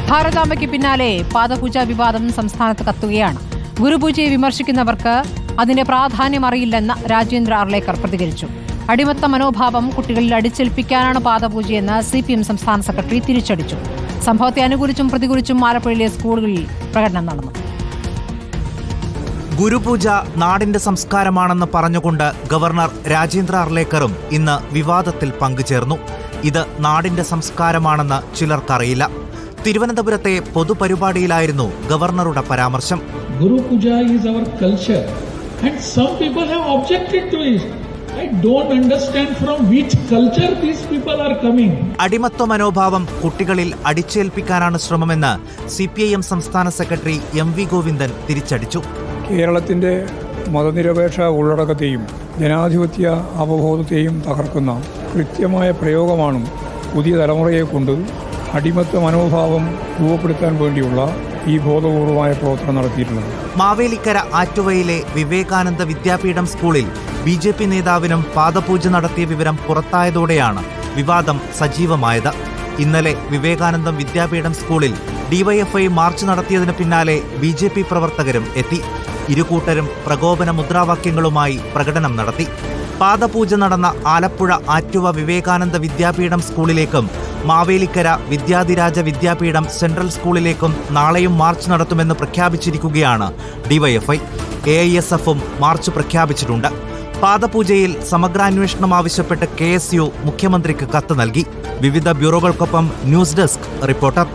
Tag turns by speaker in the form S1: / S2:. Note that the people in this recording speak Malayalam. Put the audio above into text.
S1: ഭാരതാംബയ്ക്ക് പിന്നാലെ പാദപൂജ വിവാദം സംസ്ഥാനത്ത് കത്തുകയാണ്. ഗുരുപൂജയെ വിമർശിക്കുന്നവർക്ക് അതിന്റെ പ്രാധാന്യം അറിയില്ലെന്ന് രാജേന്ദ്ര അർലേക്കർ പ്രതികരിച്ചു. അടിമത്ത മനോഭാവം കുട്ടികളിൽ അടിച്ചേൽപ്പിക്കാനാണ് പാദപൂജയെന്ന് CPM സംസ്ഥാന സെക്രട്ടറി തിരിച്ചടിച്ചു. സംഭവത്തെ അനുകൂലിച്ചും പ്രതികൂലിച്ചും ആലപ്പുഴയിലെ സ്കൂളുകളിൽ പ്രകടനം നടന്നു.
S2: ഗുരുപൂജ നാടിന്റെ സംസ്കാരമാണെന്ന് പറഞ്ഞുകൊണ്ട് ഗവർണർ രാജേന്ദ്ര അർലേക്കറും ഇന്ന് വിവാദത്തിൽ പങ്കുചേർന്നു. ഇത് നാടിന്റെ സംസ്കാരമാണെന്ന് ചിലർക്കറിയില്ല. തിരുവനന്തപുരത്തെ പൊതുപരിപാടിയിലായിരുന്നു ഗവർണറുടെ പരാമർശം.
S3: Gurupuja is our culture and some people have objected to it. I don't understand from which culture these people are coming.
S2: അടിമത്വ മനോഭാവം കുട്ടികളിൽ അടിച്ചേൽപ്പിക്കാനാണ് ശ്രമമെന്ന് CPIM സംസ്ഥാന സെക്രട്ടറി MV ഗോവിന്ദൻ തിരിച്ചടിച്ചു.
S4: കേരളത്തിന്റെ മതനിരപേക്ഷ ഉള്ളടക്കത്തെയും ജനാധിപത്യ അവബോധത്തെയും തകർക്കുന്ന കൃത്യമായ പ്രയോഗമാണ് പുതിയ തലമുറയെക്കൊണ്ട് അടിമത്വ മനോഭാവം രൂപപ്പെടുത്താൻ വേണ്ടിയുള്ള ഈ ബോധപൂർവമായ പ്രവർത്തനം നടത്തിയിട്ടുള്ളത്.
S2: മാവേലിക്കര ആറ്റുവയിലെ വിവേകാനന്ദ വിദ്യാപീഠം സ്കൂളിൽ BJP നേതാവിനും പാദപൂജ നടത്തിയ വിവരം പുറത്തായതോടെയാണ് വിവാദം സജീവമായത്. ഇന്നലെ വിവേകാനന്ദം വിദ്യാപീഠം സ്കൂളിൽ DYFI മാർച്ച് നടത്തിയതിന് പിന്നാലെ BJP പ്രവർത്തകരും എത്തി. ഇരുകൂട്ടരും പ്രകോപന മുദ്രാവാക്യങ്ങളുമായി പ്രകടനം നടത്തി. പാദപൂജ നടന്ന ആലപ്പുഴ ആറ്റുവ വിവേകാനന്ദ വിദ്യാപീഠം സ്കൂളിലേക്കും മാവേലിക്കര വിദ്യാധിരാജ വിദ്യാപീഠം സെൻട്രൽ സ്കൂളിലേക്കും നാളെയും മാർച്ച് നടത്തുമെന്ന് പ്രഖ്യാപിച്ചിരിക്കുകയാണ് DYFI. AISFും മാർച്ച് പ്രഖ്യാപിച്ചിട്ടുണ്ട്. പാദപൂജയിൽ സമഗ്രാന്വേഷണം ആവശ്യപ്പെട്ട് KSU മുഖ്യമന്ത്രിക്ക് കത്ത് നൽകി. വിവിധ ബ്യൂറോകൾക്കൊപ്പം ന്യൂസ് ഡെസ്ക് റിപ്പോർട്ടർ.